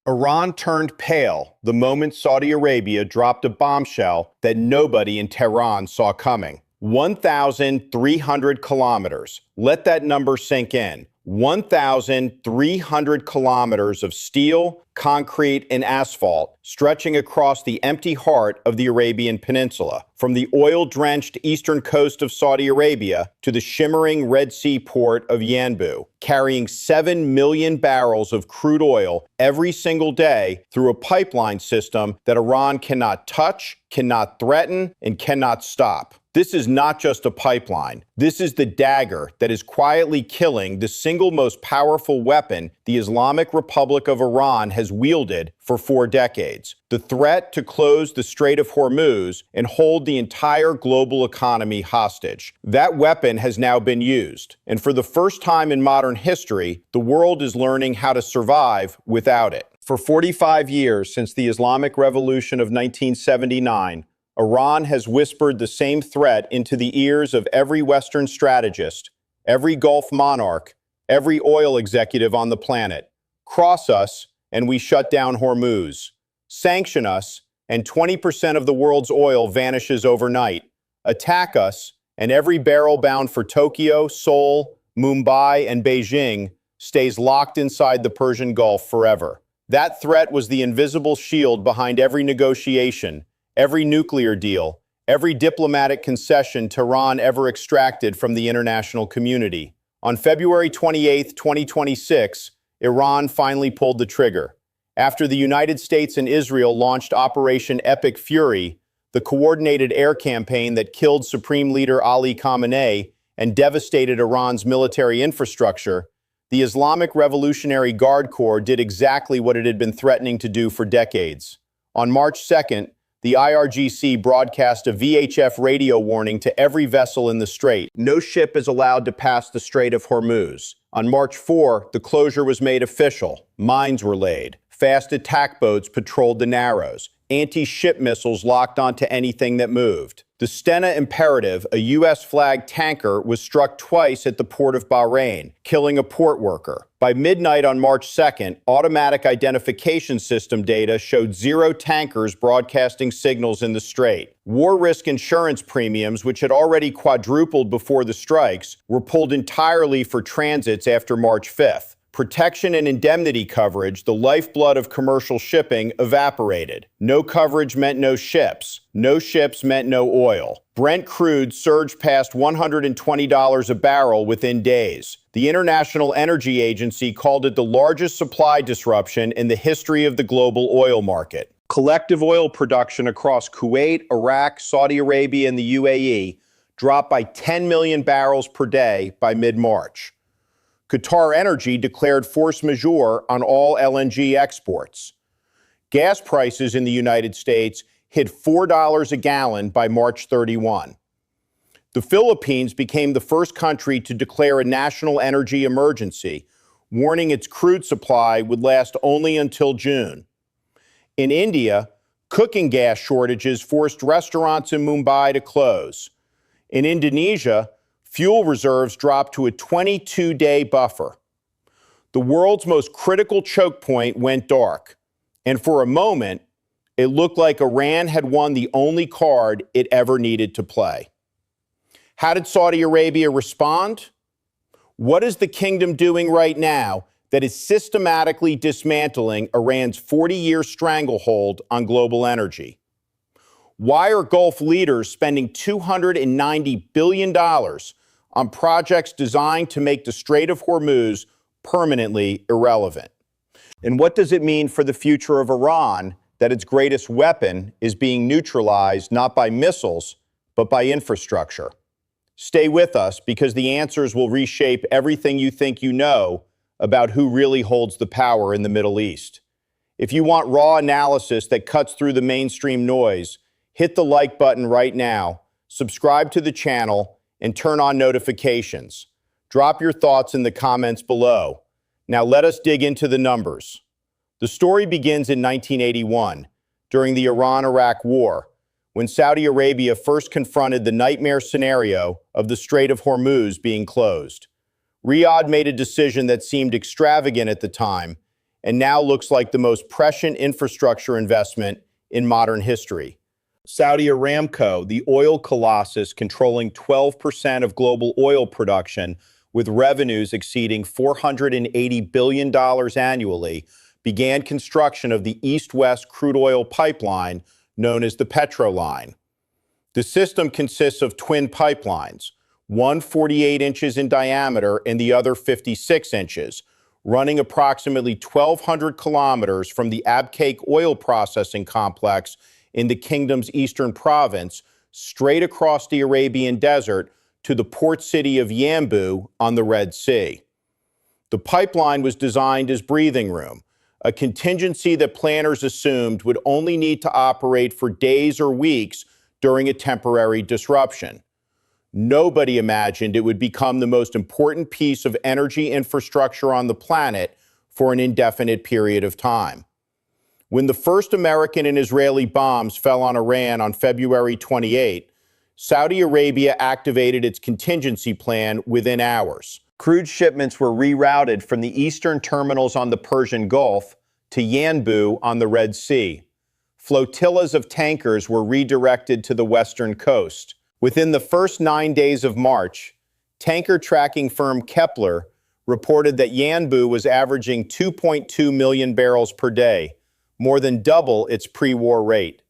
Iran turned pale the moment Saudi Arabia dropped a bombshell that nobody in Tehran saw coming. 1,300 kilometers. Let that number sink in. 1,300 kilometers of steel, concrete, and asphalt stretching across the empty heart of the Arabian Peninsula, from the oil-drenched eastern coast of Saudi Arabia to the shimmering Red Sea port of Yanbu, carrying 7 million barrels of crude oil every single day through a pipeline system that Iran cannot touch, cannot threaten, and cannot stop. This is not just a pipeline. This is the dagger that is quietly killing the single most powerful weapon the Islamic Republic of Iran has wielded for 4 decades. The threat to close the Strait of Hormuz and hold the entire global economy hostage. That weapon has now been used. And for the first time in modern history, the world is learning how to survive without it. For 45 years since the Islamic Revolution of 1979, Iran has whispered the same threat into the ears of every Western strategist, every Gulf monarch, every oil executive on the planet. Cross us, and we shut down Hormuz. Sanction us, and 20% of the world's oil vanishes overnight. Attack us, and every barrel bound for Tokyo, Seoul, Mumbai, and Beijing stays locked inside the Persian Gulf forever. That threat was the invisible shield behind every negotiation, every nuclear deal, every diplomatic concession Tehran ever extracted from the international community. On February 28, 2026, Iran finally pulled the trigger. After the United States and Israel launched Operation Epic Fury, the coordinated air campaign that killed Supreme Leader Ali Khamenei and devastated Iran's military infrastructure, the Islamic Revolutionary Guard Corps did exactly what it had been threatening to do for decades. On March 2nd, the IRGC broadcast a VHF radio warning to every vessel in the strait. No ship is allowed to pass the Strait of Hormuz. On March 4, the closure was made official. Mines were laid. Fast attack boats patrolled the Narrows. Anti-ship missiles locked onto anything that moved. The Stena Imperative, a U.S.-flagged tanker, was struck twice at the port of Bahrain, killing a port worker. By midnight on March 2nd, automatic identification system data showed 0 tankers broadcasting signals in the strait. War risk insurance premiums, which had already quadrupled before the strikes, were pulled entirely for transits after March 5th. Protection and indemnity coverage, the lifeblood of commercial shipping, evaporated. No coverage meant no ships. No ships meant no oil. Brent crude surged past $120 a barrel within days. The International Energy Agency called it the largest supply disruption in the history of the global oil market. Collective oil production across Kuwait, Iraq, Saudi Arabia, and the UAE dropped by 10 million barrels per day by mid-March. Qatar Energy declared force majeure on all LNG exports. Gas prices in the United States hit $4 a gallon by March 31. The Philippines became the first country to declare a national energy emergency, warning its crude supply would last only until June. In India, cooking gas shortages forced restaurants in Mumbai to close. In Indonesia, fuel reserves dropped to a 22-day buffer. The world's most critical choke point went dark, and for a moment, it looked like Iran had won the only card it ever needed to play. How did Saudi Arabia respond? What is the kingdom doing right now that is systematically dismantling Iran's 40-year stranglehold on global energy? Why are Gulf leaders spending $290 billion on projects designed to make the Strait of Hormuz permanently irrelevant? And what does it mean for the future of Iran that its greatest weapon is being neutralized not by missiles, but by infrastructure? Stay with us, because the answers will reshape everything you think you know about who really holds the power in the Middle East. If you want raw analysis that cuts through the mainstream noise, hit the like button right now, subscribe to the channel, and turn on notifications. Drop your thoughts in the comments below. Now let us dig into the numbers. The story begins in 1981, during the Iran-Iraq War, when Saudi Arabia first confronted the nightmare scenario of the Strait of Hormuz being closed. Riyadh made a decision that seemed extravagant at the time, and now looks like the most prescient infrastructure investment in modern history. Saudi Aramco, the oil colossus controlling 12% of global oil production, with revenues exceeding $480 billion annually, began construction of the East-West crude oil pipeline known as the Petroline. The system consists of twin pipelines, one 48 inches in diameter and the other 56 inches, running approximately 1,200 kilometers from the Abqaiq oil processing complex in the kingdom's eastern province, straight across the Arabian desert to the port city of Yanbu on the Red Sea. The pipeline was designed as breathing room, a contingency that planners assumed would only need to operate for days or weeks during a temporary disruption. Nobody imagined it would become the most important piece of energy infrastructure on the planet for an indefinite period of time. When the first American and Israeli bombs fell on Iran on February 28, Saudi Arabia activated its contingency plan within hours. Crude shipments were rerouted from the eastern terminals on the Persian Gulf to Yanbu on the Red Sea. Flotillas of tankers were redirected to the western coast. Within the first 9 days of March, tanker tracking firm Kepler reported that Yanbu was averaging 2.2 million barrels per day, more than double its pre-war rate.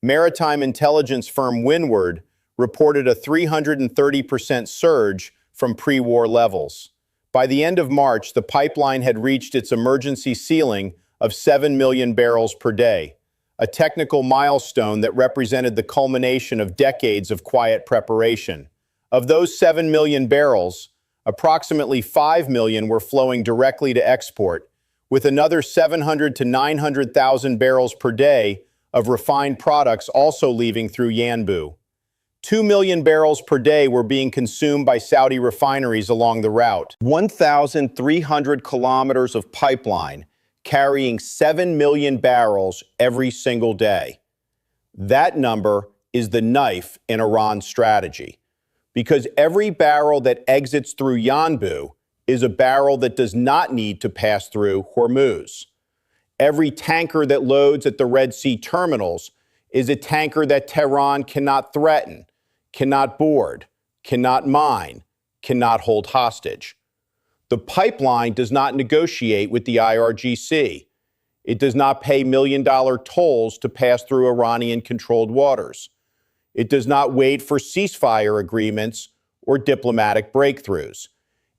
Maritime intelligence firm Windward reported a 330% surge from pre-war levels. By the end of March, the pipeline had reached its emergency ceiling of 7 million barrels per day, a technical milestone that represented the culmination of decades of quiet preparation. Of those 7 million barrels, approximately 5 million were flowing directly to export, with another 700 to 900,000 barrels per day of refined products also leaving through Yanbu. 2 million barrels per day were being consumed by Saudi refineries along the route. 1,300 kilometers of pipeline carrying 7 million barrels every single day. That number is the knife in Iran's strategy, because every barrel that exits through Yanbu is a barrel that does not need to pass through Hormuz. Every tanker that loads at the Red Sea terminals is a tanker that Tehran cannot threaten, cannot board, cannot mine, cannot hold hostage. The pipeline does not negotiate with the IRGC. It does not pay million-dollar tolls to pass through Iranian-controlled waters. It does not wait for ceasefire agreements or diplomatic breakthroughs.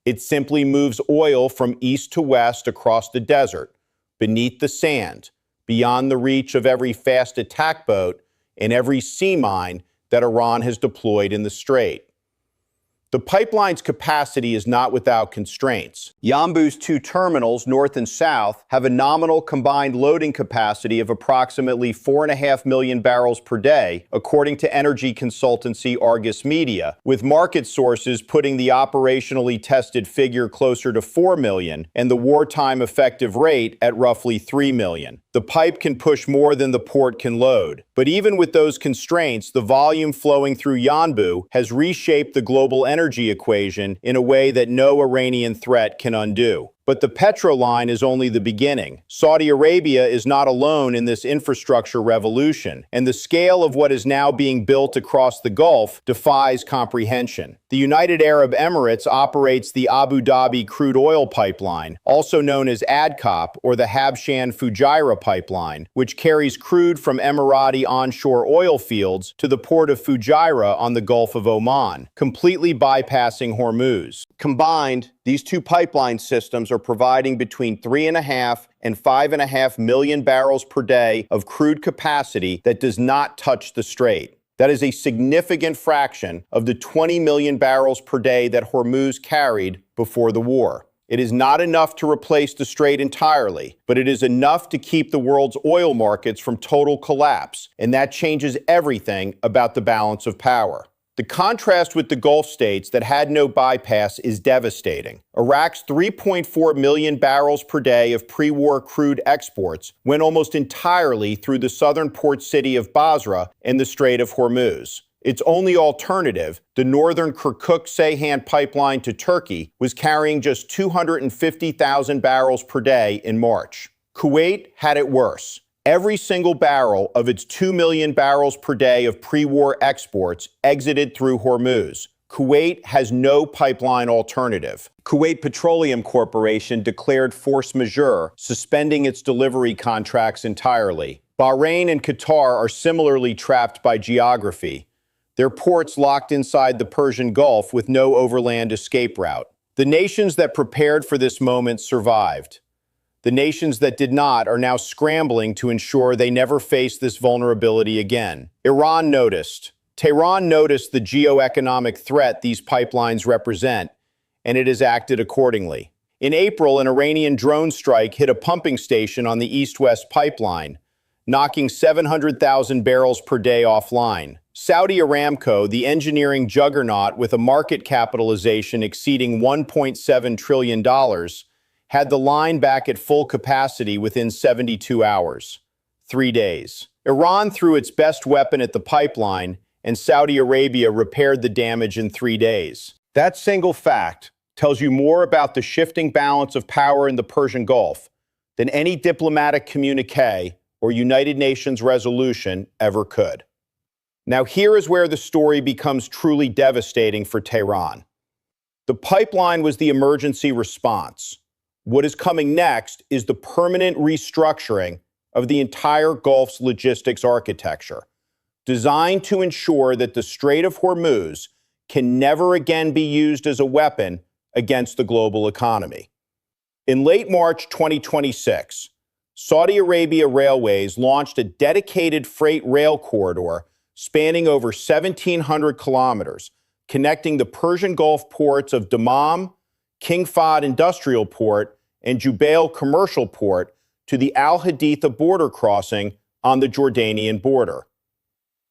It simply moves oil from east to west across the desert, beneath the sand, beyond the reach of every fast attack boat and every sea mine that Iran has deployed in the Strait. The pipeline's capacity is not without constraints. Yanbu's two terminals, north and south, have a nominal combined loading capacity of approximately 4.5 million barrels per day, according to energy consultancy Argus Media, with market sources putting the operationally tested figure closer to 4 million and the wartime effective rate at roughly 3 million. The pipe can push more than the port can load. But even with those constraints, the volume flowing through Yanbu has reshaped the global energy equation in a way that no Iranian threat can undo. But the Petroline is only the beginning. Saudi Arabia is not alone in this infrastructure revolution, and the scale of what is now being built across the Gulf defies comprehension. The United Arab Emirates operates the Abu Dhabi crude oil pipeline, also known as ADCOP or the Habshan Fujairah pipeline, which carries crude from Emirati onshore oil fields to the port of Fujairah on the Gulf of Oman, completely bypassing Hormuz. Combined, these two pipeline systems are providing between 3.5 and 5.5 million barrels per day of crude capacity that does not touch the strait. That is a significant fraction of the 20 million barrels per day that Hormuz carried before the war. It is not enough to replace the strait entirely, but it is enough to keep the world's oil markets from total collapse, and that changes everything about the balance of power. The contrast with the Gulf states that had no bypass is devastating. Iraq's 3.4 million barrels per day of pre-war crude exports went almost entirely through the southern port city of Basra and the Strait of Hormuz. Its only alternative, the northern Kirkuk-Ceyhan pipeline to Turkey, was carrying just 250,000 barrels per day in March. Kuwait had it worse. Every single barrel of its 2 million barrels per day of pre-war exports exited through Hormuz. Kuwait has no pipeline alternative. Kuwait Petroleum Corporation declared force majeure, suspending its delivery contracts entirely. Bahrain and Qatar are similarly trapped by geography, their ports locked inside the Persian Gulf with no overland escape route. The nations that prepared for this moment survived. The nations that did not are now scrambling to ensure they never face this vulnerability again. Iran noticed. Tehran noticed the geoeconomic threat these pipelines represent, and it has acted accordingly. In April, an Iranian drone strike hit a pumping station on the East-West pipeline, knocking 700,000 barrels per day offline. Saudi Aramco, the engineering juggernaut with a market capitalization exceeding $1.7 trillion, had the line back at full capacity within 72 hours, 3 days. Iran threw its best weapon at the pipeline, and Saudi Arabia repaired the damage in 3 days. That single fact tells you more about the shifting balance of power in the Persian Gulf than any diplomatic communique or United Nations resolution ever could. Now, here is where the story becomes truly devastating for Tehran. The pipeline was the emergency response. What is coming next is the permanent restructuring of the entire Gulf's logistics architecture, designed to ensure that the Strait of Hormuz can never again be used as a weapon against the global economy. In late March 2026, Saudi Arabia Railways launched a dedicated freight rail corridor spanning over 1,700 kilometers, connecting the Persian Gulf ports of Dammam, King Fahd Industrial Port, and Jubail Commercial Port to the Al Haditha border crossing on the Jordanian border.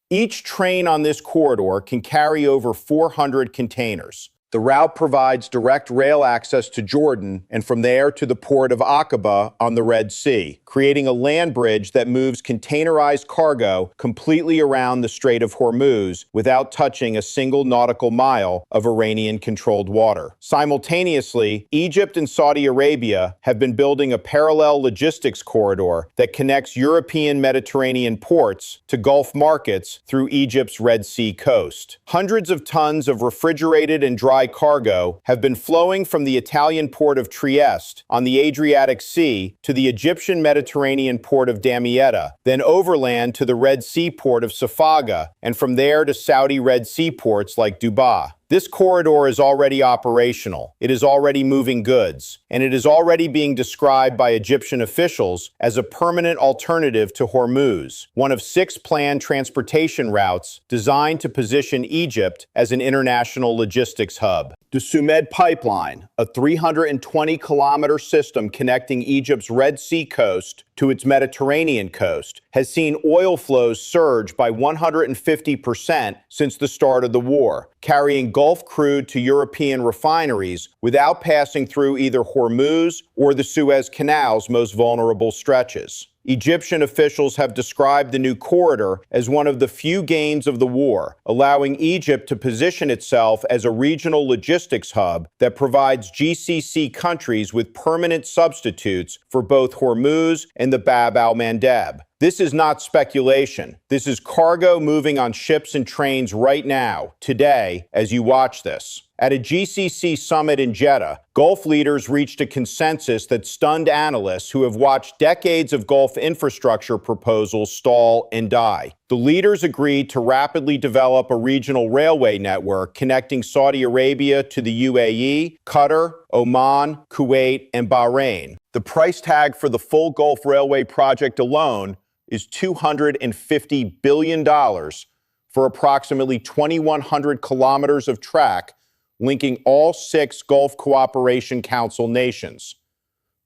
Each train on this corridor can carry over 400 containers. The route provides direct rail access to Jordan and from there to the port of Aqaba on the Red Sea, creating a land bridge that moves containerized cargo completely around the Strait of Hormuz without touching a single nautical mile of Iranian-controlled water. Simultaneously, Egypt and Saudi Arabia have been building a parallel logistics corridor that connects European Mediterranean ports to Gulf markets through Egypt's Red Sea coast. Hundreds of tons of refrigerated and dry cargo have been flowing from the Italian port of Trieste on the Adriatic Sea to the Egyptian Mediterranean port of Damietta, then overland to the Red Sea port of Safaga, and from there to Saudi Red Sea ports like Dubai. This corridor is already operational, it is already moving goods, and it is already being described by Egyptian officials as a permanent alternative to Hormuz, one of 6 planned transportation routes designed to position Egypt as an international logistics hub. The Sumed Pipeline, a 320-kilometer system connecting Egypt's Red Sea coast to its Mediterranean coast, has seen oil flows surge by 150% since the start of the war, carrying Gulf crude to European refineries without passing through either Hormuz or the Suez Canal's most vulnerable stretches. Egyptian officials have described the new corridor as one of the few gains of the war, allowing Egypt to position itself as a regional logistics hub that provides GCC countries with permanent substitutes for both Hormuz and the Bab al-Mandab. This is not speculation. This is cargo moving on ships and trains right now, today, as you watch this. At a GCC summit in Jeddah, Gulf leaders reached a consensus that stunned analysts who have watched decades of Gulf infrastructure proposals stall and die. The leaders agreed to rapidly develop a regional railway network connecting Saudi Arabia to the UAE, Qatar, Oman, Kuwait, and Bahrain. The price tag for the full Gulf Railway project alone is $250 billion for approximately 2,100 kilometers of track linking all 6 Gulf Cooperation Council nations.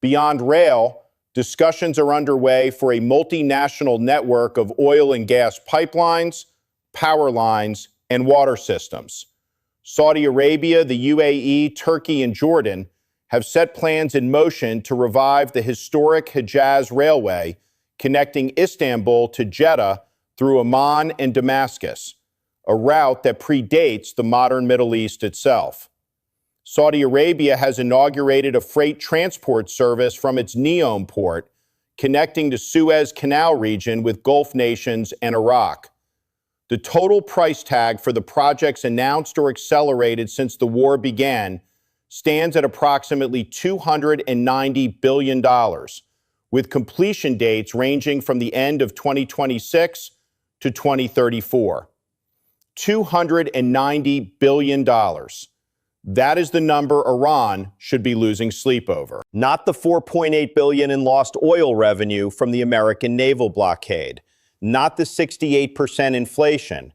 Beyond rail, discussions are underway for a multinational network of oil and gas pipelines, power lines, and water systems. Saudi Arabia, the UAE, Turkey, and Jordan have set plans in motion to revive the historic Hejaz Railway connecting Istanbul to Jeddah through Amman and Damascus, a route that predates the modern Middle East itself. Saudi Arabia has inaugurated a freight transport service from its Neom port, connecting the Suez Canal region with Gulf nations and Iraq. The total price tag for the projects announced or accelerated since the war began stands at approximately $290 billion, with completion dates ranging from the end of 2026 to 2034. $290 billion. That is the number Iran should be losing sleep over, not the $4.8 billion in lost oil revenue from the American naval blockade, not the 68% inflation,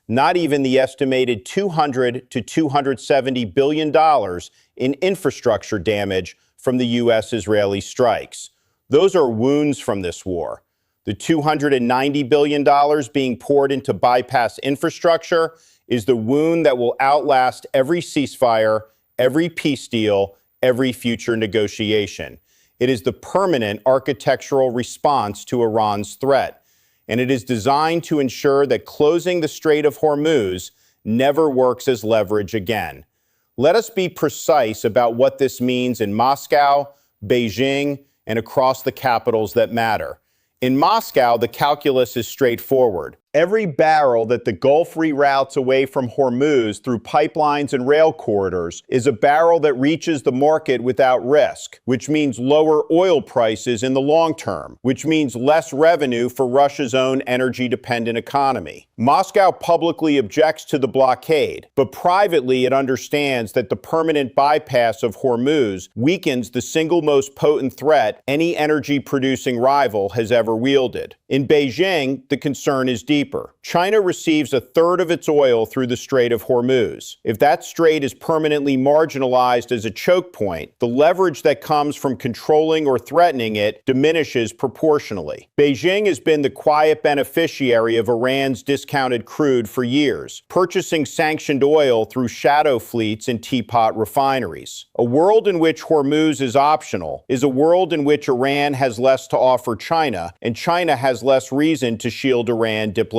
not even the estimated $200 to $270 billion in infrastructure damage from the U.S.-Israeli strikes. Those are wounds from this war. The $290 billion being poured into bypass infrastructure is the wound that will outlast every ceasefire, every peace deal, every future negotiation. It is the permanent architectural response to Iran's threat, and it is designed to ensure that closing the Strait of Hormuz never works as leverage again. Let us be precise about what this means in Moscow, Beijing, and across the capitals that matter. In Moscow, the calculus is straightforward. Every barrel that the Gulf reroutes away from Hormuz through pipelines and rail corridors is a barrel that reaches the market without risk, which means lower oil prices in the long term, which means less revenue for Russia's own energy-dependent economy. Moscow publicly objects to the blockade, but privately it understands that the permanent bypass of Hormuz weakens the single most potent threat any energy-producing rival has ever wielded. In Beijing, the concern is deeper. China receives a third of its oil through the Strait of Hormuz. If that strait is permanently marginalized as a choke point, the leverage that comes from controlling or threatening it diminishes proportionally. Beijing has been the quiet beneficiary of Iran's discounted crude for years, purchasing sanctioned oil through shadow fleets and teapot refineries. A world in which Hormuz is optional is a world in which Iran has less to offer China, and China has less reason to shield Iran diplomatically.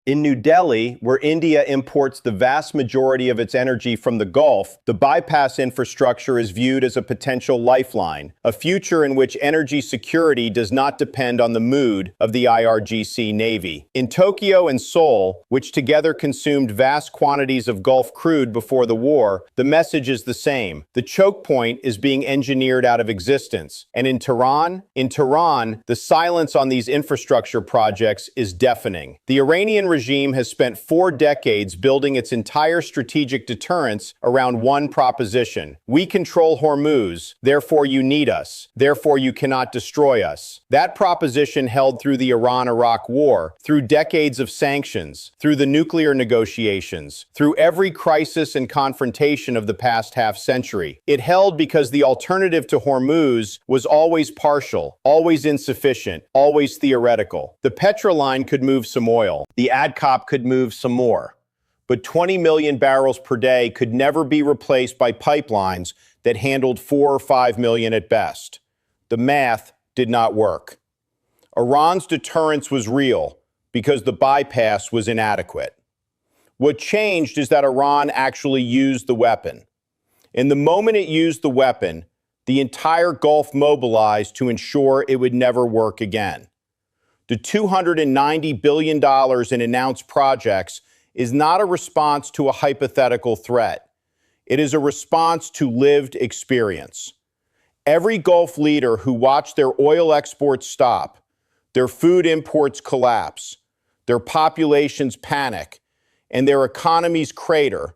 In New Delhi, where India imports the vast majority of its energy from the Gulf, the bypass infrastructure is viewed as a potential lifeline, a future in which energy security does not depend on the mood of the IRGC Navy. In Tokyo and Seoul, which together consumed vast quantities of Gulf crude before the war, the message is the same. The choke point is being engineered out of existence. And in Tehran, the silence on these infrastructure projects is deafening. The Iranian regime has spent 4 decades building its entire strategic deterrence around one proposition. We control Hormuz, therefore you need us, therefore you cannot destroy us. That proposition held through the Iran-Iraq war, through decades of sanctions, through the nuclear negotiations, through every crisis and confrontation of the past half-century. It held because the alternative to Hormuz was always partial, always insufficient, always theoretical. The Petra Line could move some oil. The ADCOP could move some more. But 20 million barrels per day could never be replaced by pipelines that handled 4 or 5 million at best. The math did not work. Iran's deterrence was real because the bypass was inadequate. What changed is that Iran actually used the weapon. In the moment it used the weapon, the entire Gulf mobilized to ensure it would never work again. The $290 billion in announced projects is not a response to a hypothetical threat. It is a response to lived experience. Every Gulf leader who watched their oil exports stop, their food imports collapse, their populations panic, and their economies crater,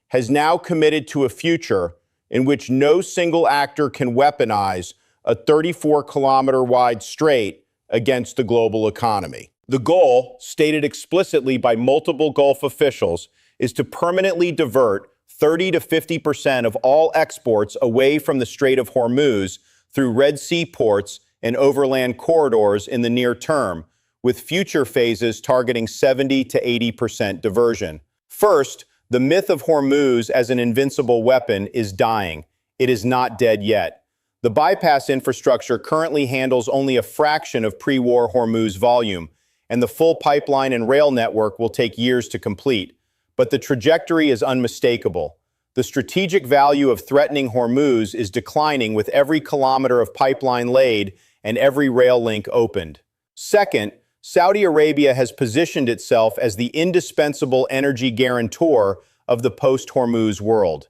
has now committed to a future in which no single actor can weaponize a 34-kilometer-wide strait against the global economy. The goal, stated explicitly by multiple Gulf officials, is to permanently divert 30 to 50% of all exports away from the Strait of Hormuz through Red Sea ports and overland corridors in the near term, with future phases targeting 70 to 80% diversion. First, the myth of Hormuz as an invincible weapon is dying. It is not dead yet. The bypass infrastructure currently handles only a fraction of pre-war Hormuz volume, and the full pipeline and rail network will take years to complete. But the trajectory is unmistakable. The strategic value of threatening Hormuz is declining with every kilometer of pipeline laid and every rail link opened. Second, Saudi Arabia has positioned itself as the indispensable energy guarantor of the post-Hormuz world.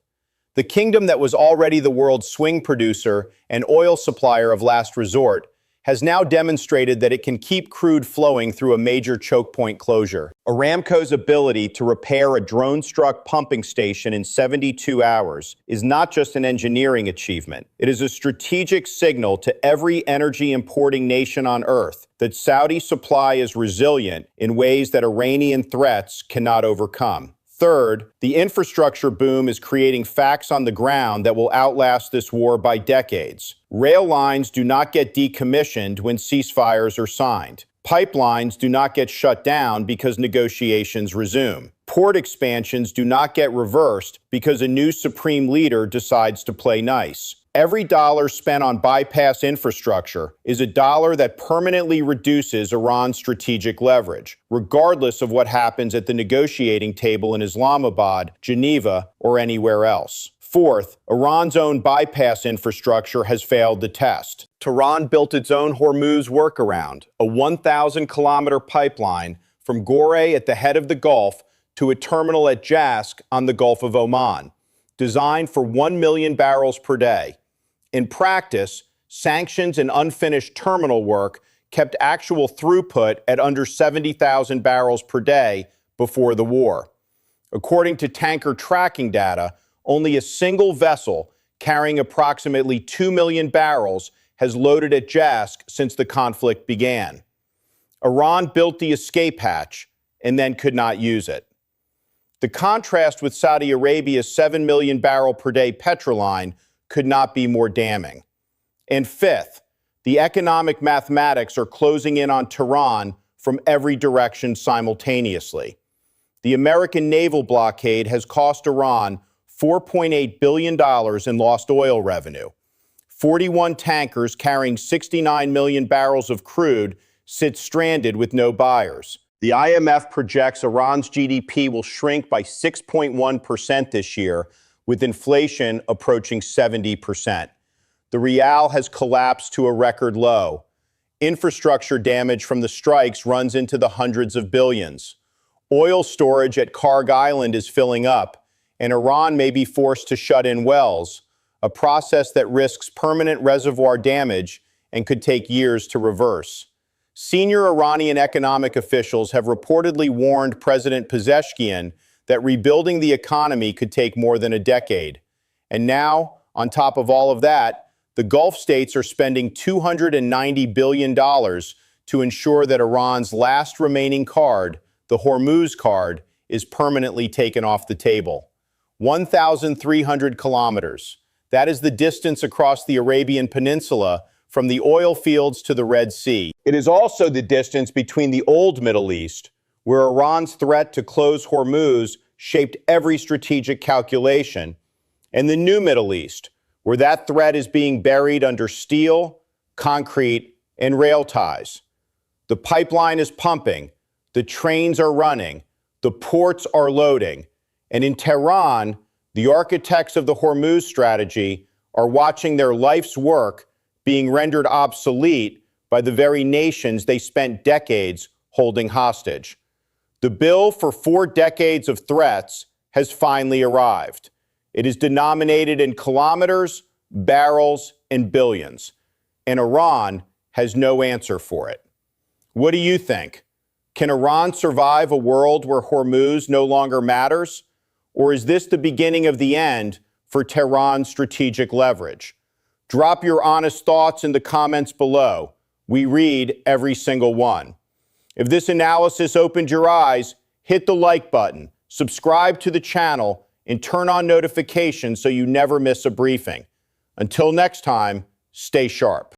The kingdom that was already the world's swing producer and oil supplier of last resort has now demonstrated that it can keep crude flowing through a major choke point closure. Aramco's ability to repair a drone-struck pumping station in 72 hours is not just an engineering achievement. It is a strategic signal to every energy-importing nation on Earth that Saudi supply is resilient in ways that Iranian threats cannot overcome. Third, the infrastructure boom is creating facts on the ground that will outlast this war by decades. Rail lines do not get decommissioned when ceasefires are signed. Pipelines do not get shut down because negotiations resume. Port expansions do not get reversed because a new supreme leader decides to play nice. Every dollar spent on bypass infrastructure is a dollar that permanently reduces Iran's strategic leverage, regardless of what happens at the negotiating table in Islamabad, Geneva, or anywhere else. Fourth, Iran's own bypass infrastructure has failed the test. Tehran built its own Hormuz workaround, a 1,000-kilometer pipeline from Gorey at the head of the Gulf to a terminal at Jask on the Gulf of Oman, designed for 1 million barrels per day. In practice, sanctions and unfinished terminal work kept actual throughput at under 70,000 barrels per day before the war. According to tanker tracking data, only a single vessel carrying approximately 2 million barrels has loaded at Jask since the conflict began. Iran built the escape hatch and then could not use it. The contrast with Saudi Arabia's 7 million barrel per day Petroline could not be more damning. And fifth, the economic mathematics are closing in on Tehran from every direction simultaneously. The American naval blockade has cost Iran $4.8 billion in lost oil revenue. 41 tankers carrying 69 million barrels of crude sit stranded with no buyers. The IMF projects Iran's GDP will shrink by 6.1% this year, with inflation approaching 70%. The rial has collapsed to a record low. Infrastructure damage from the strikes runs into the hundreds of billions. Oil storage at Karg Island is filling up, and Iran may be forced to shut in wells, a process that risks permanent reservoir damage and could take years to reverse. Senior Iranian economic officials have reportedly warned President Pezeshkian that rebuilding the economy could take more than a decade. And now, on top of all of that, the Gulf states are spending $290 billion to ensure that Iran's last remaining card, the Hormuz card, is permanently taken off the table. 1,300 kilometers. That is the distance across the Arabian Peninsula from the oil fields to the Red Sea. It is also the distance between the old Middle East, where Iran's threat to close Hormuz shaped every strategic calculation, and the new Middle East, where that threat is being buried under steel, concrete, and rail ties. The pipeline is pumping, the trains are running, the ports are loading, and in Tehran, the architects of the Hormuz strategy are watching their life's work being rendered obsolete by the very nations they spent decades holding hostage. The bill for 4 decades of threats has finally arrived. It is denominated in kilometers, barrels, and billions, and Iran has no answer for it. What do you think? Can Iran survive a world where Hormuz no longer matters? Or is this the beginning of the end for Tehran's strategic leverage? Drop your honest thoughts in the comments below. We read every single one. If this analysis opened your eyes, hit the like button, subscribe to the channel, and turn on notifications so you never miss a briefing. Until next time, stay sharp.